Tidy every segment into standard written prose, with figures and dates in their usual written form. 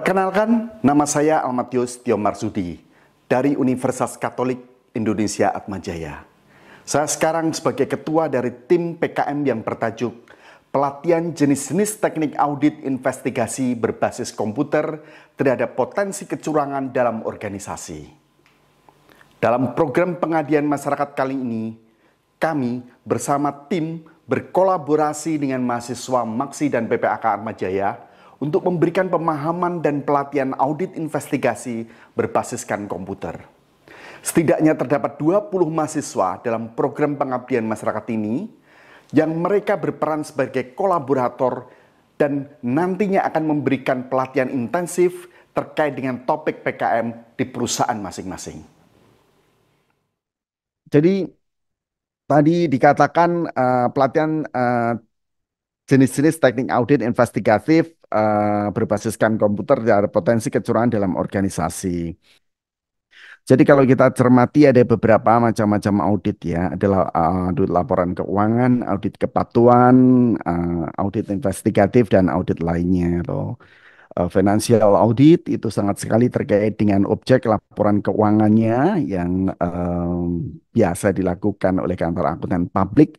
Perkenalkan, nama saya Almatius Tio Marsudi dari Universitas Katolik Indonesia Atmajaya. Saya sekarang sebagai ketua dari tim PKM yang bertajuk Pelatihan Jenis-jenis Teknik Audit Investigasi Berbasis Komputer Terhadap Potensi Kecurangan dalam Organisasi. Dalam program pengabdian masyarakat kali ini, kami bersama tim berkolaborasi dengan mahasiswa Maksi dan PPAK Atmajaya untuk memberikan pemahaman dan pelatihan audit investigasi berbasiskan komputer. Setidaknya terdapat 20 mahasiswa dalam program pengabdian masyarakat ini yang mereka berperan sebagai kolaborator dan nantinya akan memberikan pelatihan intensif terkait dengan topik PKM di perusahaan masing-masing. Jadi tadi dikatakan pelatihan jenis-jenis teknik audit investigatif berbasiskan komputer dan potensi kecurangan dalam organisasi. Jadi kalau kita cermati ada beberapa macam-macam audit ya, adalah audit laporan keuangan, audit kepatuhan, audit investigatif dan audit lainnya loh. Financial audit itu sangat sekali terkait dengan objek laporan keuangannya yang biasa dilakukan oleh kantor akuntan publik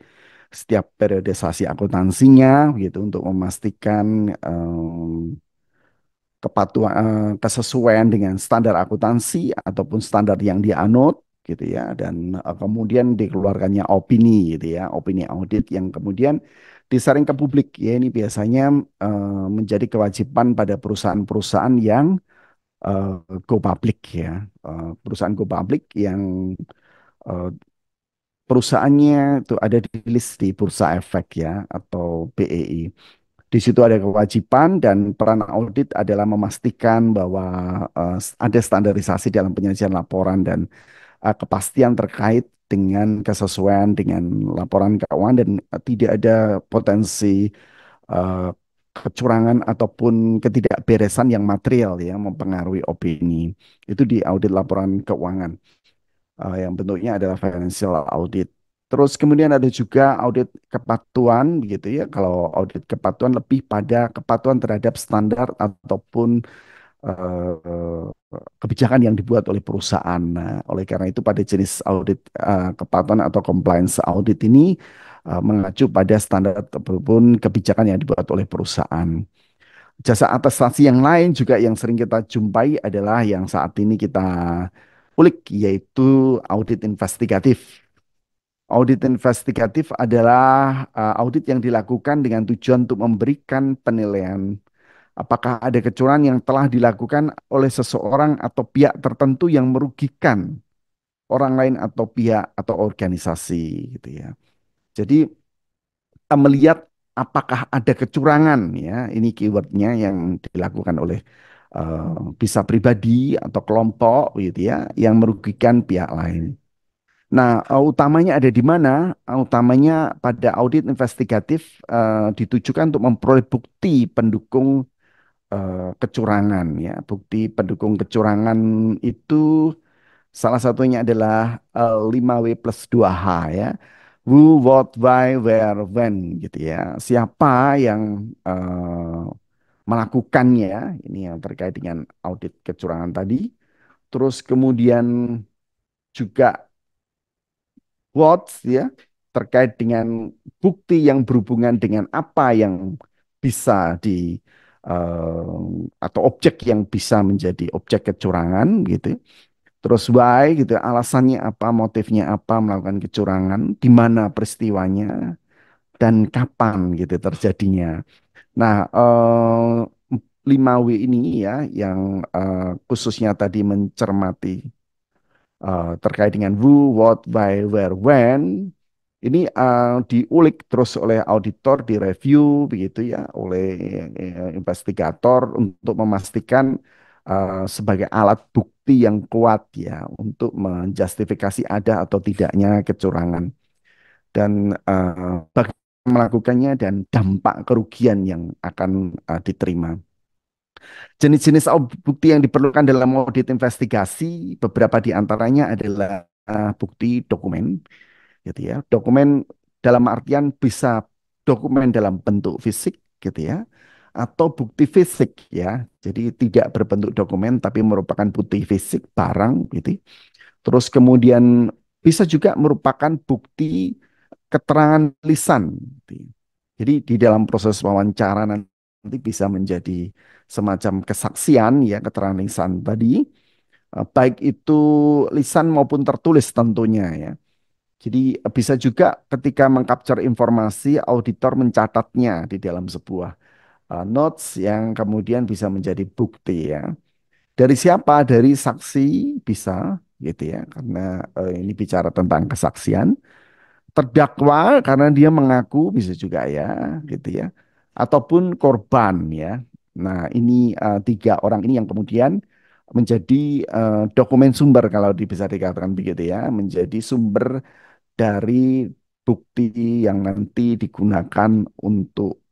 setiap periodisasi akuntansinya gitu untuk memastikan kepatuhan kesesuaian dengan standar akuntansi ataupun standar yang dianut gitu ya, dan kemudian dikeluarkannya opini gitu ya, opini audit yang kemudian disaring ke publik ya. Ini biasanya menjadi kewajiban pada perusahaan-perusahaan yang eh, go public ya. Perusahaan go public yang eh, perusahaannya itu ada di list di Bursa Efek ya atau BEI. Di situ ada kewajiban dan peran audit adalah memastikan bahwa ada standarisasi dalam penyajian laporan dan kepastian terkait dengan kesesuaian dengan laporan keuangan dan tidak ada potensi eh, kecurangan ataupun ketidakberesan yang material ya mempengaruhi opini. Itu di audit laporan keuangan yang bentuknya adalah financial audit. Terus kemudian ada juga audit kepatuhan begitu ya. Kalau audit kepatuhan lebih pada kepatuhan terhadap standar ataupun eh, kebijakan yang dibuat oleh perusahaan. Nah, oleh karena itu pada jenis audit kepatuhan atau compliance audit ini mengacu pada standar ataupun kebijakan yang dibuat oleh perusahaan. Jasa atestasi yang lain juga yang sering kita jumpai adalah yang saat ini kita ulik, yaitu audit investigatif. Audit investigatif adalah audit yang dilakukan dengan tujuan untuk memberikan penilaian apakah ada kecurangan yang telah dilakukan oleh seseorang atau pihak tertentu yang merugikan orang lain atau pihak atau organisasi gitu ya. Jadi melihat apakah ada kecurangan ya, ini keywordnya yang dilakukan oleh bisa pribadi atau kelompok gitu ya yang merugikan pihak lain. Nah, utamanya ada di mana? Utamanya pada audit investigatif ditujukan untuk memperoleh bukti pendukung kecurangan ya. Bukti pendukung kecurangan itu salah satunya adalah 5W+2H ya. Who, what, why, where, when gitu ya. Siapa yang melakukannya, ini yang terkait dengan audit kecurangan tadi. Terus kemudian juga what ya, terkait dengan bukti yang berhubungan dengan apa yang bisa atau objek yang bisa menjadi objek kecurangan gitu. Terus why gitu, alasannya apa, motifnya apa melakukan kecurangan, di mana peristiwanya dan kapan gitu terjadinya. Nah, 5W ini ya yang khususnya tadi mencermati terkait dengan who, what, why, where, when. Ini diulik terus oleh auditor, direview begitu ya, oleh investigator untuk memastikan sebagai alat bukti yang kuat ya untuk menjustifikasi ada atau tidaknya kecurangan dan bagaimana melakukannya dan dampak kerugian yang akan diterima. Jenis-jenis bukti yang diperlukan dalam audit investigasi, beberapa di antaranya adalah bukti dokumen, gitu ya. Dokumen dalam artian bisa dokumen dalam bentuk fisik, gitu ya, atau bukti fisik ya. Jadi tidak berbentuk dokumen tapi merupakan bukti fisik barang gitu. Terus kemudian bisa juga merupakan bukti keterangan lisan, gitu. Jadi di dalam proses wawancara nanti bisa menjadi semacam kesaksian ya, keterangan lisan tadi, baik itu lisan maupun tertulis tentunya ya. Jadi bisa juga ketika mengcapture informasi, auditor mencatatnya di dalam sebuah notes yang kemudian bisa menjadi bukti ya. Dari siapa? Dari saksi bisa gitu ya, karena ini bicara tentang kesaksian. Terdakwa karena dia mengaku bisa juga ya, gitu ya. Ataupun korban ya. Nah, ini tiga orang ini yang kemudian menjadi dokumen sumber kalau bisa dikatakan begitu ya, menjadi sumber dari bukti yang nanti digunakan untuk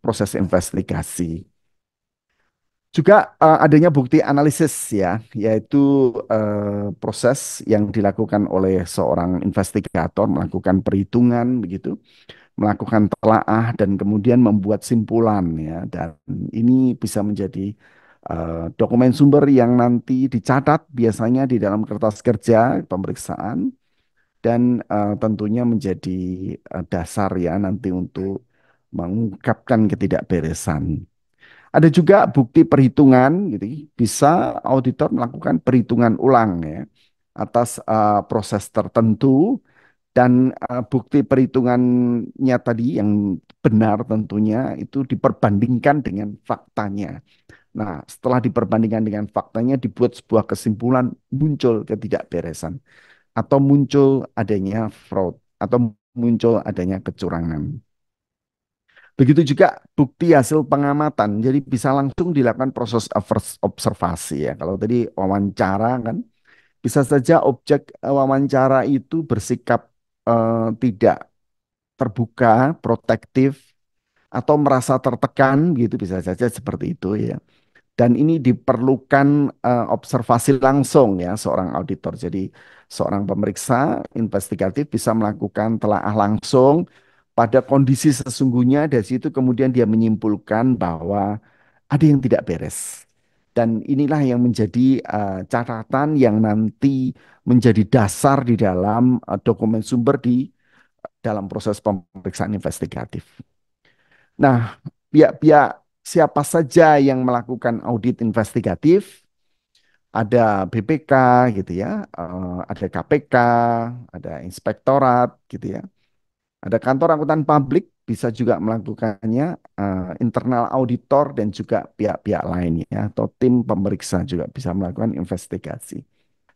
proses investigasi. Juga adanya bukti analisis ya, yaitu proses yang dilakukan oleh seorang investigator melakukan perhitungan begitu, melakukan telaah dan kemudian membuat simpulan ya. Dan ini bisa menjadi dokumen sumber yang nanti dicatat biasanya di dalam kertas kerja pemeriksaan dan tentunya menjadi dasar ya nanti untuk mengungkapkan ketidakberesan. Ada juga bukti perhitungan, gitu. Bisa auditor melakukan perhitungan ulang ya atas proses tertentu dan bukti perhitungannya tadi yang benar tentunya itu diperbandingkan dengan faktanya. Nah, setelah diperbandingkan dengan faktanya dibuat sebuah kesimpulan muncul ketidakberesan atau muncul adanya fraud atau muncul adanya kecurangan. Begitu juga bukti hasil pengamatan. Jadi bisa langsung dilakukan proses observasi ya. Kalau tadi wawancara kan bisa saja objek wawancara itu bersikap tidak terbuka, protektif atau merasa tertekan gitu bisa saja seperti itu ya. Dan ini diperlukan observasi langsung ya seorang auditor. Jadi seorang pemeriksa investigatif bisa melakukan telaah langsung pada kondisi sesungguhnya. Dari situ kemudian dia menyimpulkan bahwa ada yang tidak beres. Dan inilah yang menjadi catatan yang nanti menjadi dasar di dalam dokumen sumber di dalam proses pemeriksaan investigatif. Nah, pihak-pihak siapa saja yang melakukan audit investigatif, ada BPK gitu ya, ada KPK, ada inspektorat gitu ya, ada kantor akuntan publik bisa juga melakukannya, internal auditor dan juga pihak-pihak lainnya atau tim pemeriksa juga bisa melakukan investigasi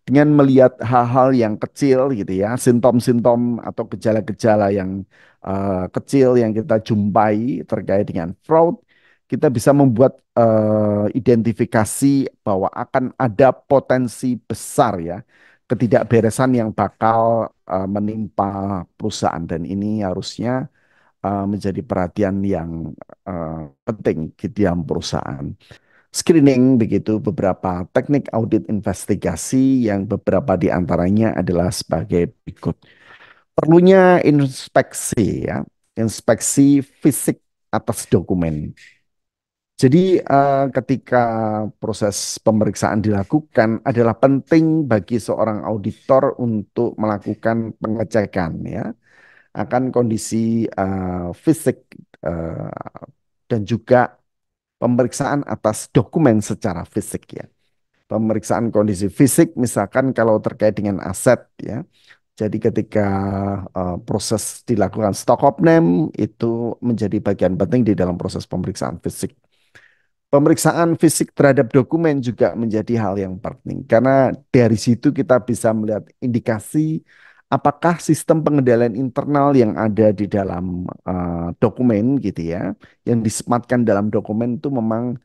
dengan melihat hal-hal yang kecil gitu ya, simptom-simptom atau gejala-gejala yang kecil yang kita jumpai terkait dengan fraud, kita bisa membuat identifikasi bahwa akan ada potensi besar ya ketidakberesan yang bakal menimpa perusahaan dan ini harusnya menjadi perhatian yang penting di dalam perusahaan. Screening begitu beberapa teknik audit investigasi yang beberapa di antaranya adalah sebagai berikut. Perlunya inspeksi ya, inspeksi fisik atas dokumen. Jadi ketika proses pemeriksaan dilakukan adalah penting bagi seorang auditor untuk melakukan pengecekan ya akan kondisi fisik eh, dan juga pemeriksaan atas dokumen secara fisik ya. Pemeriksaan kondisi fisik misalkan kalau terkait dengan aset ya. Jadi ketika proses dilakukan stock of name itu menjadi bagian penting di dalam proses pemeriksaan fisik. Pemeriksaan fisik terhadap dokumen juga menjadi hal yang penting karena dari situ kita bisa melihat indikasi apakah sistem pengendalian internal yang ada di dalam dokumen gitu ya, yang disematkan dalam dokumen itu memang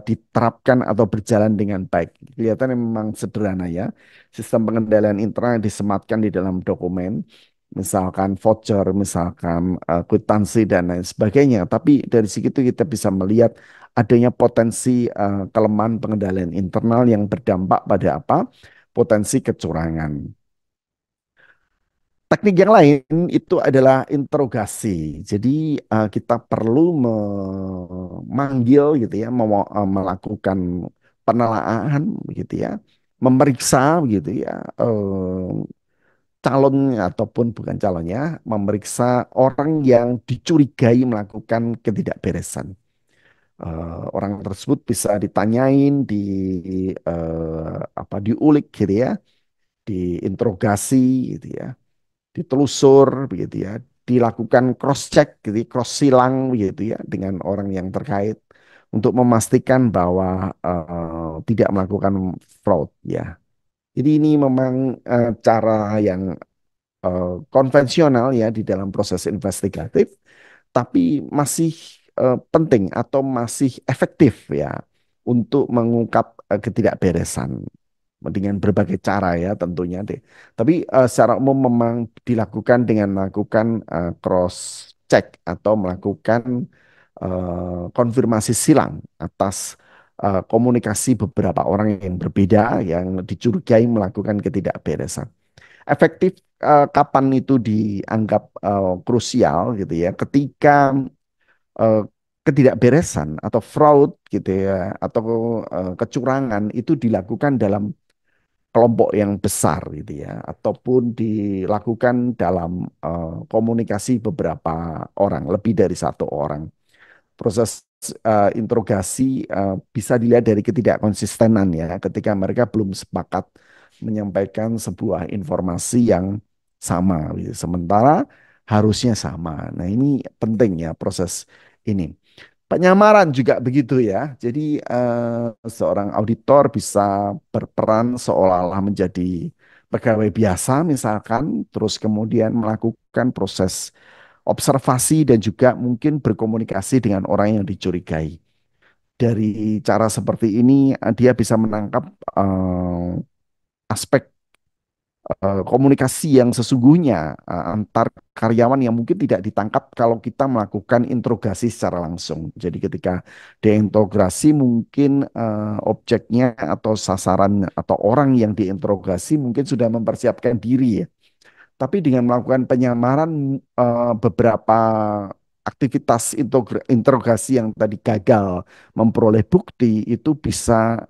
diterapkan atau berjalan dengan baik. Kelihatannya memang sederhana ya, sistem pengendalian internal yang disematkan di dalam dokumen, misalkan voucher, misalkan kwitansi dan lain sebagainya. Tapi dari situ kita bisa melihat adanya potensi kelemahan pengendalian internal yang berdampak pada apa? Potensi kecurangan. Teknik yang lain itu adalah interogasi. Jadi kita perlu memanggil gitu ya, melakukan penelaahan gitu ya, memeriksa gitu ya, calon ataupun bukan calonnya, memeriksa orang yang dicurigai melakukan ketidakberesan. Orang tersebut bisa ditanyain, diulik gitu ya, diinterogasi gitu ya, ditelusur begitu ya, dilakukan cross check gitu, cross silang begitu ya dengan orang yang terkait untuk memastikan bahwa tidak melakukan fraud ya. Jadi ini memang cara yang konvensional ya di dalam proses investigatif, tapi masih penting atau masih efektif ya untuk mengungkap ketidakberesan dengan berbagai cara ya tentunya deh. Tapi secara umum memang dilakukan dengan melakukan cross check atau melakukan konfirmasi silang atas komunikasi beberapa orang yang berbeda yang dicurigai melakukan ketidakberesan. Efektif kapan itu dianggap krusial gitu ya, ketika eh, ketidakberesan atau fraud gitu ya atau kecurangan itu dilakukan dalam kelompok yang besar gitu ya ataupun dilakukan dalam komunikasi beberapa orang, lebih dari satu orang. Proses interogasi bisa dilihat dari ketidakkonsistenan ya ketika mereka belum sepakat menyampaikan sebuah informasi yang sama gitu. Sementara harusnya sama. Nah, ini penting ya proses ini. Penyamaran juga begitu ya. Jadi seorang auditor bisa berperan seolah-olah menjadi pegawai biasa misalkan, terus kemudian melakukan proses observasi dan juga mungkin berkomunikasi dengan orang yang dicurigai. Dari cara seperti ini dia bisa menangkap aspek komunikasi yang sesungguhnya antar karyawan yang mungkin tidak ditangkap kalau kita melakukan interogasi secara langsung. Jadi ketika diinterogasi mungkin objeknya atau sasaran atau orang yang diinterogasi mungkin sudah mempersiapkan diri ya. Tapi dengan melakukan penyamaran beberapa aktivitas interogasi yang tadi gagal memperoleh bukti itu bisa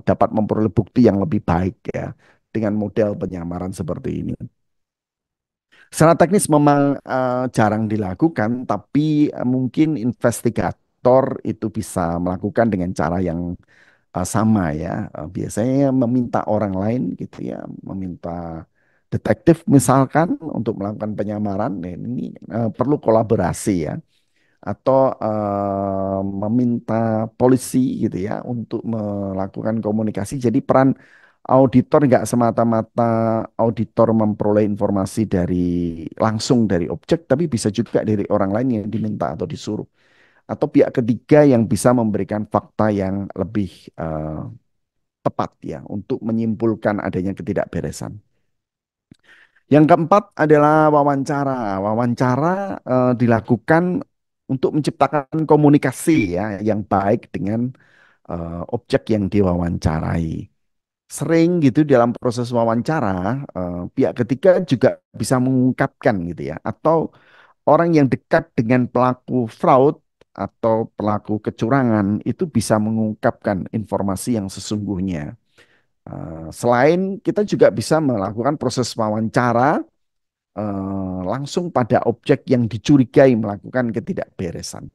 dapat memperoleh bukti yang lebih baik ya dengan model penyamaran seperti ini. Secara teknis memang jarang dilakukan, tapi mungkin investigator itu bisa melakukan dengan cara yang sama ya. Biasanya meminta orang lain gitu ya, meminta detektif misalkan untuk melakukan penyamaran. Nah, ini perlu kolaborasi ya, atau meminta polisi gitu ya untuk melakukan komunikasi. Jadi peran auditor nggak semata-mata auditor memperoleh informasi langsung dari objek, tapi bisa juga dari orang lain yang diminta atau disuruh atau pihak ketiga yang bisa memberikan fakta yang lebih tepat ya untuk menyimpulkan adanya ketidakberesan. Yang keempat adalah wawancara. Wawancara dilakukan untuk menciptakan komunikasi ya yang baik dengan objek yang diwawancarai. Sering gitu dalam proses wawancara, pihak ketiga juga bisa mengungkapkan gitu ya, atau orang yang dekat dengan pelaku fraud atau pelaku kecurangan itu bisa mengungkapkan informasi yang sesungguhnya. Selain kita juga bisa melakukan proses wawancara langsung pada objek yang dicurigai melakukan ketidakberesan.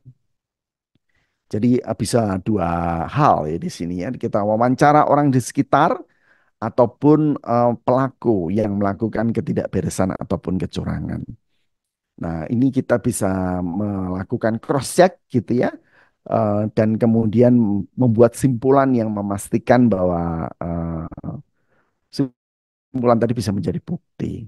Jadi bisa dua hal ya di sini ya. Kita wawancara orang di sekitar ataupun pelaku yang melakukan ketidakberesan ataupun kecurangan. Nah, ini kita bisa melakukan cross check gitu ya. Dan kemudian membuat simpulan yang memastikan bahwa simpulan tadi bisa menjadi bukti.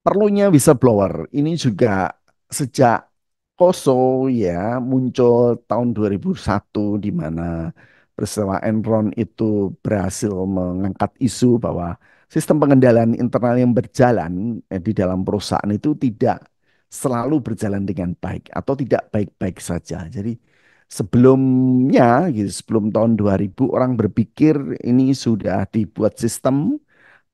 Perlunya whistleblower ini juga sejak Koso ya muncul tahun 2001 di mana peristiwa Enron itu berhasil mengangkat isu bahwa sistem pengendalian internal yang berjalan di dalam perusahaan itu tidak selalu berjalan dengan baik atau tidak baik-baik saja. Jadi sebelumnya gitu, sebelum tahun 2000 orang berpikir ini sudah dibuat sistem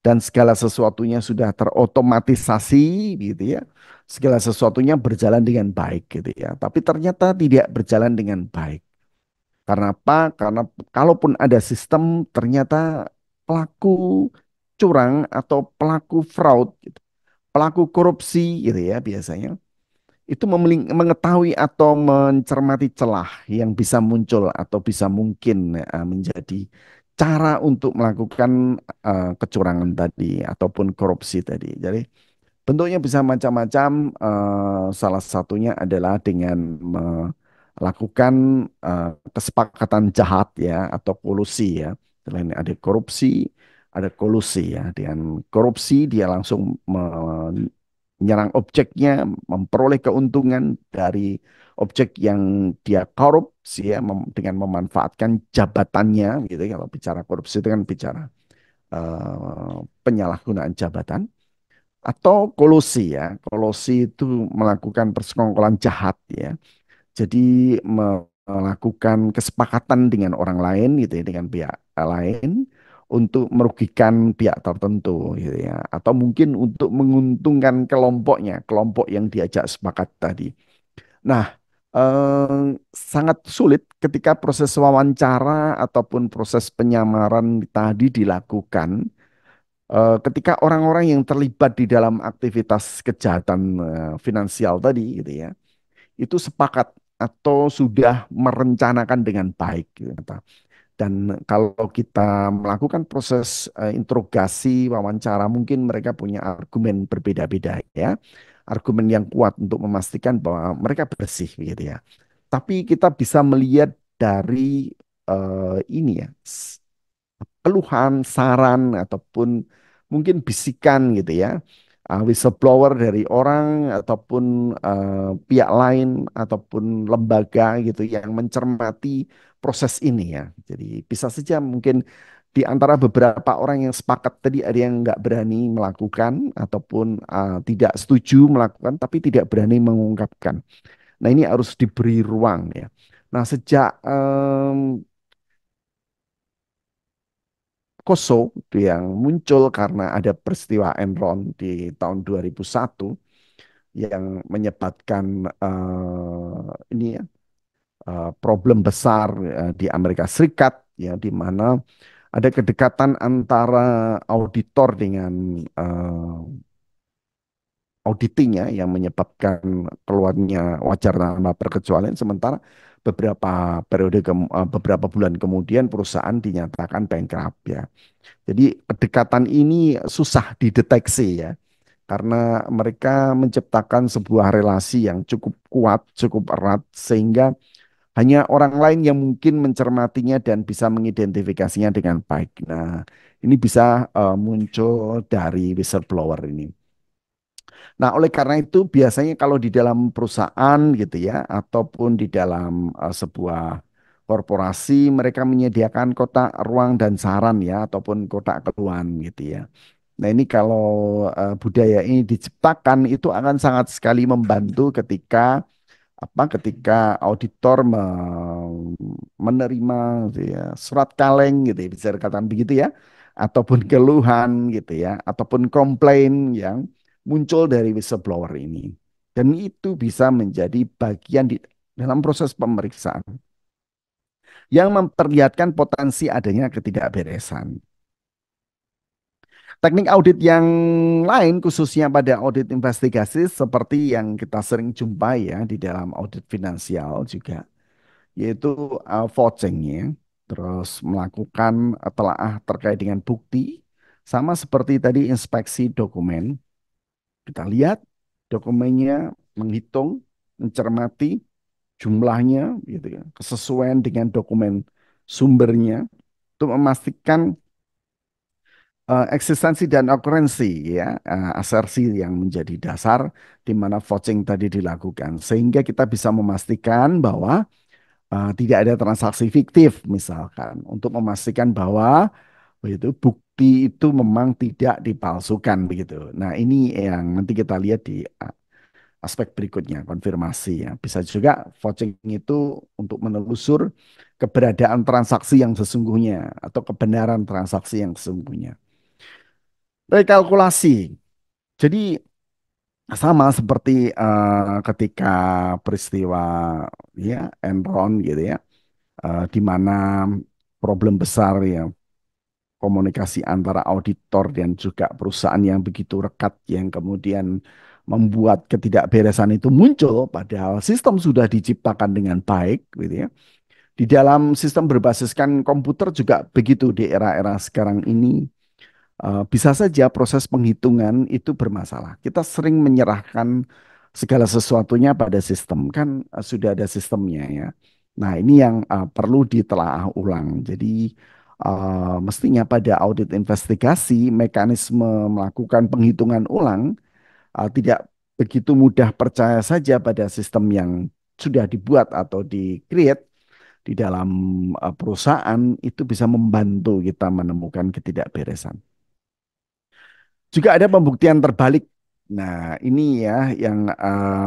dan segala sesuatunya sudah terotomatisasi gitu ya. Segala sesuatunya berjalan dengan baik gitu ya. Tapi ternyata tidak berjalan dengan baik. Karena apa? Karena kalaupun ada sistem ternyata pelaku curang atau pelaku fraud gitu, pelaku korupsi gitu ya biasanya itu mengetahui atau mencermati celah yang bisa muncul atau bisa mungkin menjadi cara untuk melakukan kecurangan tadi ataupun korupsi tadi. Jadi bentuknya bisa macam-macam. Salah satunya adalah dengan melakukan kesepakatan jahat ya atau kolusi ya. Selain ada korupsi, ada kolusi ya. Dengan korupsi dia langsung menyerang objeknya, memperoleh keuntungan dari objek yang dia korupsi ya dengan memanfaatkan jabatannya gitu ya. Kalau bicara korupsi itu kan bicara penyalahgunaan jabatan atau kolusi ya. Kolusi itu melakukan persekongkolan jahat ya. Jadi melakukan kesepakatan dengan orang lain gitu ya, dengan pihak lain untuk merugikan pihak tertentu gitu ya. Atau mungkin untuk menguntungkan kelompoknya, kelompok yang diajak sepakat tadi. Nah, sangat sulit ketika proses wawancara ataupun proses penyamaran tadi dilakukan ketika orang-orang yang terlibat di dalam aktivitas kejahatan finansial tadi gitu ya, itu sepakat atau sudah merencanakan dengan baik gitu. Dan kalau kita melakukan proses interogasi, wawancara, mungkin mereka punya argumen berbeda-beda ya. Argumen yang kuat untuk memastikan bahwa mereka bersih gitu ya. Tapi kita bisa melihat dari ini ya, keluhan, saran ataupun mungkin bisikan gitu ya, whistleblower dari orang ataupun pihak lain ataupun lembaga gitu yang mencermati proses ini ya. Jadi bisa saja mungkin di antara beberapa orang yang sepakat tadi ada yang nggak berani melakukan ataupun tidak setuju melakukan tapi tidak berani mengungkapkan. Nah ini harus diberi ruang ya. Nah sejak Koso yang muncul karena ada peristiwa Enron di tahun 2001 yang menyebabkan ini ya problem besar di Amerika Serikat ya di mana ada kedekatan antara auditor dengan auditingnya yang menyebabkan keluarnya wajar tanpa perkecualian sementara beberapa bulan kemudian perusahaan dinyatakan bankrupt ya. Jadi kedekatan ini susah dideteksi ya, karena mereka menciptakan sebuah relasi yang cukup kuat, cukup erat, sehingga hanya orang lain yang mungkin mencermatinya dan bisa mengidentifikasinya dengan baik. Nah, ini bisa muncul dari whistleblower ini. Nah, oleh karena itu biasanya kalau di dalam perusahaan gitu ya, ataupun di dalam sebuah korporasi, mereka menyediakan kotak ruang dan saran ya, ataupun kotak keluhan gitu ya. Nah, ini kalau budaya ini diciptakan itu akan sangat sekali membantu ketika ketika auditor menerima gitu ya, surat kaleng gitu ya, bisa dikatakan begitu ya, ataupun keluhan gitu ya, ataupun komplain yang muncul dari whistleblower ini. Dan itu bisa menjadi bagian di dalam proses pemeriksaan yang memperlihatkan potensi adanya ketidakberesan. Teknik audit yang lain khususnya pada audit investigasi seperti yang kita sering jumpai ya di dalam audit finansial juga yaitu vouching ya. Terus melakukan telaah terkait dengan bukti sama seperti tadi inspeksi dokumen. Kita lihat dokumennya, menghitung, mencermati jumlahnya gitu ya, kesesuaian dengan dokumen sumbernya untuk memastikan eksistensi dan okurensi ya, asersi yang menjadi dasar di mana vouching tadi dilakukan sehingga kita bisa memastikan bahwa tidak ada transaksi fiktif misalkan untuk memastikan bahwa begitu bukti itu memang tidak dipalsukan begitu. Nah, ini yang nanti kita lihat di aspek berikutnya konfirmasi ya. Bisa juga vouching itu untuk menelusur keberadaan transaksi yang sesungguhnya atau kebenaran transaksi yang sesungguhnya. Rekalkulasi. Jadi sama seperti ketika peristiwa ya Enron gitu ya, di mana problem besar ya komunikasi antara auditor dan juga perusahaan yang begitu rekat yang kemudian membuat ketidakberesan itu muncul padahal sistem sudah diciptakan dengan baik gitu ya. Di dalam sistem berbasiskan komputer juga begitu di era-era sekarang ini. Bisa saja proses penghitungan itu bermasalah. Kita sering menyerahkan segala sesuatunya pada sistem, kan sudah ada sistemnya ya. Nah, ini yang perlu ditelaah ulang. Jadi, mestinya pada audit investigasi, mekanisme melakukan penghitungan ulang tidak begitu mudah percaya saja pada sistem yang sudah dibuat atau di-create di dalam perusahaan, itu bisa membantu kita menemukan ketidakberesan. Juga ada pembuktian terbalik. Nah, ini ya yang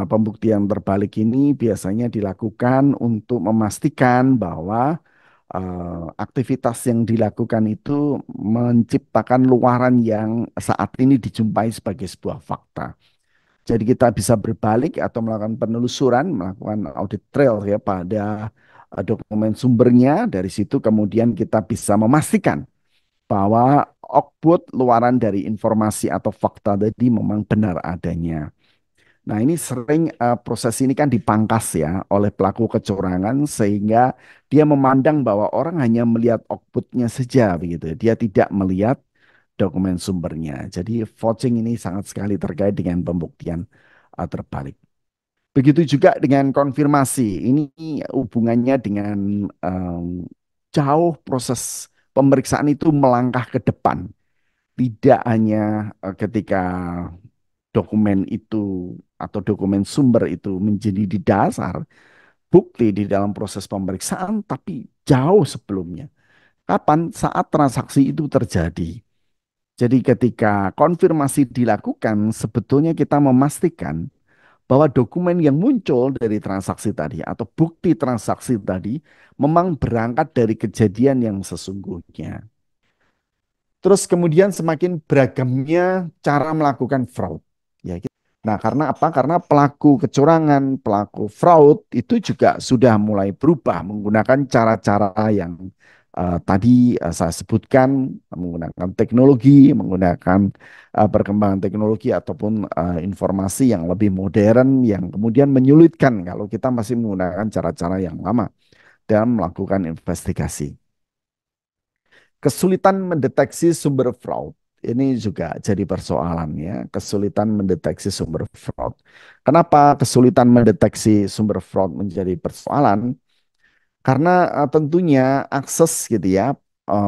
pembuktian terbalik ini biasanya dilakukan untuk memastikan bahwa aktivitas yang dilakukan itu menciptakan luaran yang saat ini dijumpai sebagai sebuah fakta. Jadi kita bisa berbalik atau melakukan penelusuran, melakukan audit trail ya pada dokumen sumbernya. Dari situ kemudian kita bisa memastikan bahwa output luaran dari informasi atau fakta tadi memang benar adanya. Nah, ini sering proses ini kan dipangkas ya oleh pelaku kecurangan sehingga dia memandang bahwa orang hanya melihat outputnya saja begitu. Dia tidak melihat dokumen sumbernya. Jadi vouching ini sangat sekali terkait dengan pembuktian terbalik. Begitu juga dengan konfirmasi. Ini hubungannya dengan jauh proses pemeriksaan itu melangkah ke depan. Tidak hanya ketika dokumen itu atau dokumen sumber itu menjadi di dasar bukti di dalam proses pemeriksaan, tapi jauh sebelumnya. Kapan? Saat transaksi itu terjadi. Jadi ketika konfirmasi dilakukan, sebetulnya kita memastikan bahwa dokumen yang muncul dari transaksi tadi atau bukti transaksi tadi memang berangkat dari kejadian yang sesungguhnya. Terus kemudian semakin beragamnya cara melakukan fraud. Ya, nah, karena apa? Karena pelaku kecurangan, pelaku fraud itu juga sudah mulai berubah menggunakan cara-cara yang tadi saya sebutkan, menggunakan teknologi, menggunakan perkembangan teknologi ataupun informasi yang lebih modern yang kemudian menyulitkan kalau kita masih menggunakan cara-cara yang lama dalam melakukan investigasi. Kesulitan mendeteksi sumber fraud. Ini juga jadi persoalan ya, kesulitan mendeteksi sumber fraud. Kenapa kesulitan mendeteksi sumber fraud menjadi persoalan? Karena tentunya akses gitu ya,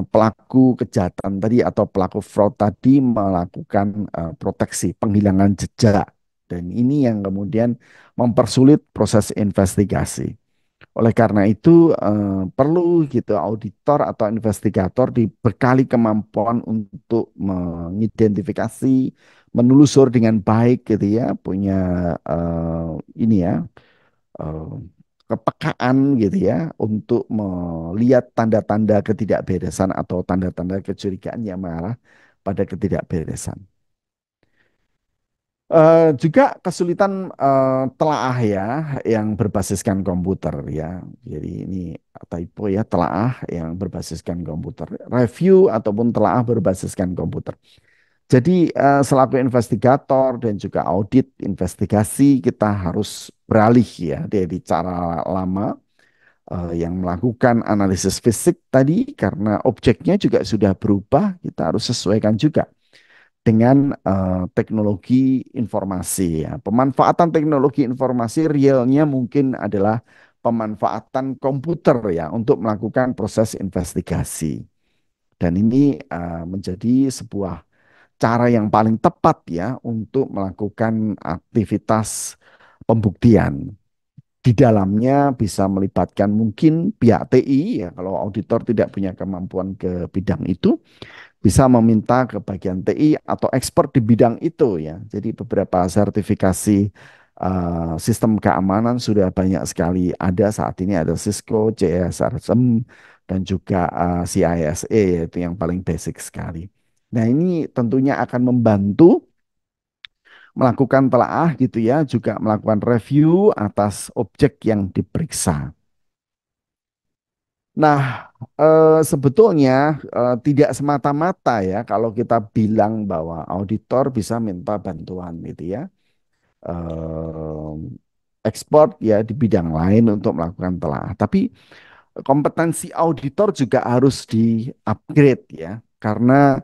pelaku kejahatan tadi atau pelaku fraud tadi melakukan proteksi penghilangan jejak. Dan ini yang kemudian mempersulit proses investigasi. Oleh karena itu perlu gitu auditor atau investigator dibekali kemampuan untuk mengidentifikasi, menelusur dengan baik gitu ya, punya ini ya eh, kepekaan gitu ya untuk melihat tanda-tanda ketidakberesan atau tanda-tanda kecurigaan yang mengarah pada ketidakberesan. Juga kesulitan telaah ya yang berbasiskan komputer ya. Jadi ini typo ya telaah yang berbasiskan komputer. Review ataupun telaah berbasiskan komputer. Jadi selaku investigator dan juga audit investigasi kita harus beralih ya dari cara lama yang melakukan analisis fisik tadi karena objeknya juga sudah berubah. Kita harus sesuaikan juga dengan teknologi informasi ya. Pemanfaatan teknologi informasi realnya mungkin adalah pemanfaatan komputer ya untuk melakukan proses investigasi. Dan ini menjadi sebuah cara yang paling tepat ya untuk melakukan aktivitas pembuktian. Di dalamnya bisa melibatkan mungkin pihak TI ya kalau auditor tidak punya kemampuan ke bidang itu bisa meminta ke bagian TI atau expert di bidang itu ya. Jadi beberapa sertifikasi sistem keamanan sudah banyak sekali ada saat ini ada Cisco, CSRSM dan juga CISA yaitu yang paling basic sekali. Nah, ini tentunya akan membantu melakukan telaah gitu ya, juga melakukan review atas objek yang diperiksa. Nah, sebetulnya tidak semata-mata ya kalau kita bilang bahwa auditor bisa minta bantuan gitu ya. eh, Ekspor ya di bidang lain untuk melakukan telaah. Tapi kompetensi auditor juga harus di-upgrade ya. Karena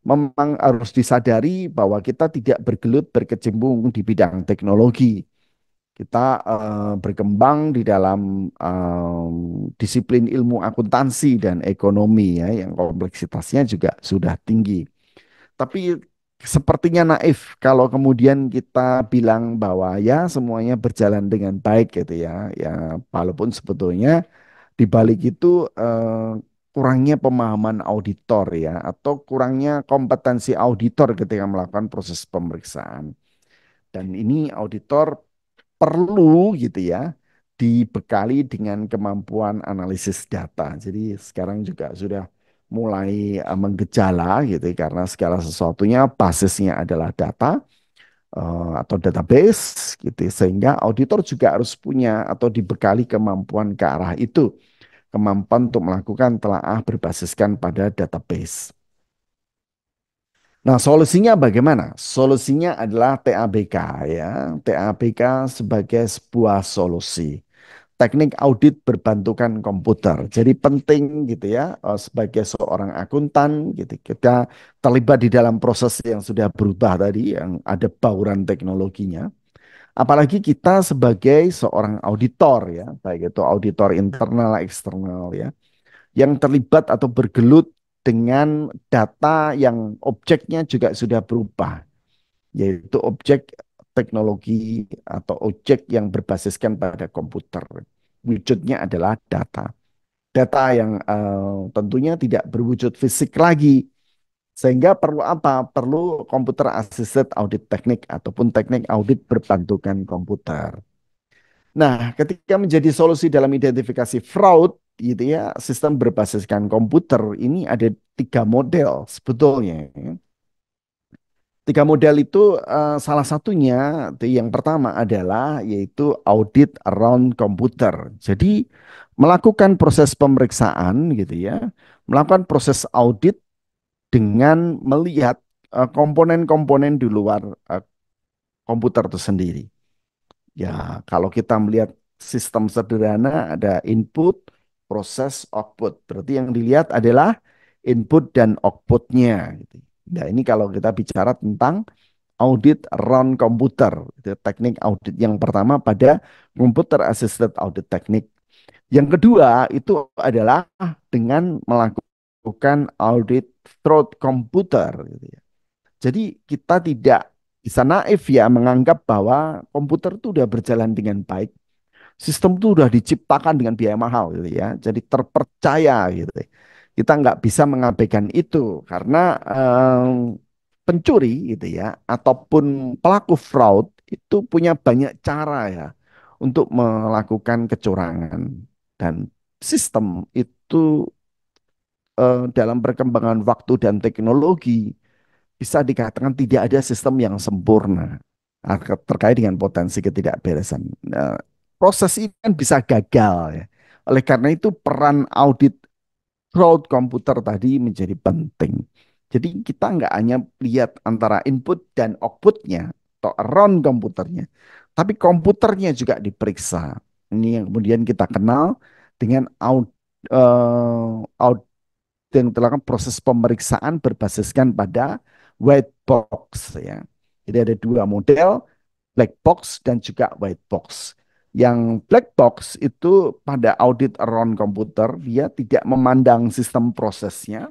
memang harus disadari bahwa kita tidak bergelut berkecimpung di bidang teknologi. Kita berkembang di dalam disiplin ilmu akuntansi dan ekonomi ya, yang kompleksitasnya juga sudah tinggi. Tapi sepertinya naif kalau kemudian kita bilang bahwa ya semuanya berjalan dengan baik gitu ya. Ya, walaupun sebetulnya di balik itu kurangnya pemahaman auditor ya, atau kurangnya kompetensi auditor ketika melakukan proses pemeriksaan. Dan ini auditor perlu gitu ya dibekali dengan kemampuan analisis data. Jadi sekarang juga sudah mulai menggejala gitu ya, karena segala sesuatunya basisnya adalah data atau database gitu ya. Sehingga auditor juga harus punya atau dibekali kemampuan ke arah itu, kemampuan untuk melakukan telaah berbasiskan pada database. Nah, solusinya bagaimana? Solusinya adalah TABK ya. TABK sebagai sebuah solusi. Teknik audit berbantukan komputer. Jadi penting gitu ya, sebagai seorang akuntan gitu kita terlibat di dalam proses yang sudah berubah tadi, yang ada bauran teknologinya. Apalagi kita sebagai seorang auditor ya, baik itu auditor internal eksternal ya, yang terlibat atau bergelut dengan data yang objeknya juga sudah berubah, yaitu objek teknologi atau objek yang berbasiskan pada komputer. Wujudnya adalah data. Data yang tentunya tidak berwujud fisik lagi. Sehingga perlu apa? Perlu komputer assisted audit teknik ataupun teknik audit berbantukan komputer. Nah, ketika menjadi solusi dalam identifikasi fraud, gitu ya, sistem berbasiskan komputer ini ada tiga model sebetulnya. Tiga model itu salah satunya yang pertama adalah yaitu audit around komputer. Jadi melakukan proses pemeriksaan gitu ya, melakukan proses audit dengan melihat komponen-komponen di luar komputer itu sendiri. Ya, kalau kita melihat sistem sederhana ada input, proses, output. Berarti yang dilihat adalah input dan outputnya. Gitu. Nah, ini kalau kita bicara tentang audit run komputer, itu teknik audit yang pertama pada computer assisted audit teknik. Yang kedua itu adalah dengan melakukan audit through komputer. Gitu ya. Jadi kita tidak bisa naif ya menganggap bahwa komputer itu sudah berjalan dengan baik. Sistem itu sudah diciptakan dengan biaya mahal gitu ya. Jadi terpercaya gitu. Kita nggak bisa mengabaikan itu karena pencuri gitu ya ataupun pelaku fraud itu punya banyak cara ya untuk melakukan kecurangan, dan sistem itu dalam perkembangan waktu dan teknologi bisa dikatakan tidak ada sistem yang sempurna terkait dengan potensi ketidakberesan. Nah, proses ini kan bisa gagal ya. Oleh karena itu peran audit crowd komputer tadi menjadi penting. Jadi kita nggak hanya lihat antara input dan outputnya atau around komputernya, tapi komputernya juga diperiksa. Ini yang kemudian kita kenal dengan yang dilakukan proses pemeriksaan berbasiskan pada white box ya. Jadi ada dua model, black box dan juga white box. Yang black box itu pada audit around komputer dia tidak memandang sistem prosesnya.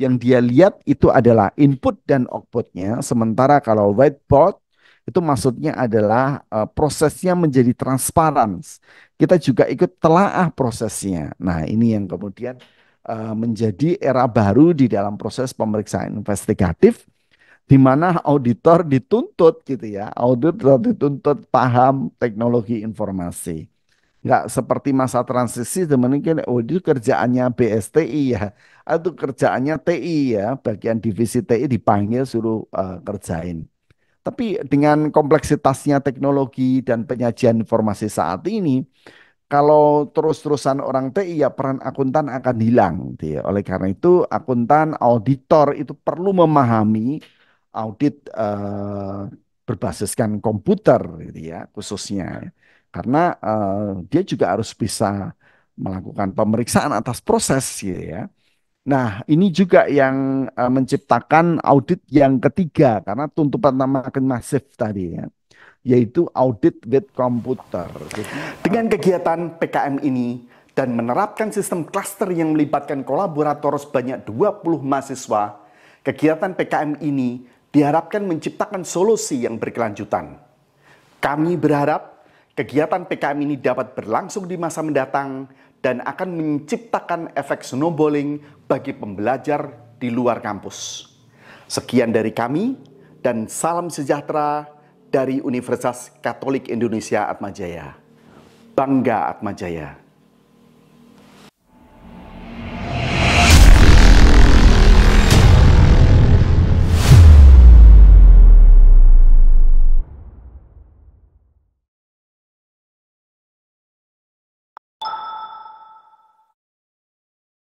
Yang dia lihat itu adalah input dan outputnya. Sementara kalau white box itu maksudnya adalah prosesnya menjadi transparan. Kita juga ikut telaah prosesnya. Nah, ini yang kemudian menjadi era baru di dalam proses pemeriksaan investigatif, di mana auditor dituntut gitu ya, auditor dituntut paham teknologi informasi. nggak seperti masa transisi zaman ini kan, oh itu kerjaannya BSTI ya, atau kerjaannya TI ya, bagian divisi TI dipanggil suruh kerjain. Tapi dengan kompleksitasnya teknologi dan penyajian informasi saat ini, kalau terus-terusan orang TI ya peran akuntan akan hilang gitu ya. Oleh karena itu akuntan, auditor itu perlu memahami audit berbasiskan komputer gitu ya khususnya. Karena dia juga harus bisa melakukan pemeriksaan atas proses gitu ya. Nah, ini juga yang menciptakan audit yang ketiga karena tuntutan makin masif tadi ya, yaitu audit with komputer. Jadi Dengan kegiatan PKM ini dan menerapkan sistem klaster yang melibatkan kolaborator sebanyak 20 mahasiswa, kegiatan PKM ini diharapkan menciptakan solusi yang berkelanjutan. Kami berharap kegiatan PKM ini dapat berlangsung di masa mendatang dan akan menciptakan efek snowballing bagi pembelajar di luar kampus. Sekian dari kami dan salam sejahtera dari Universitas Katolik Indonesia Atmajaya. Bangga Atmajaya.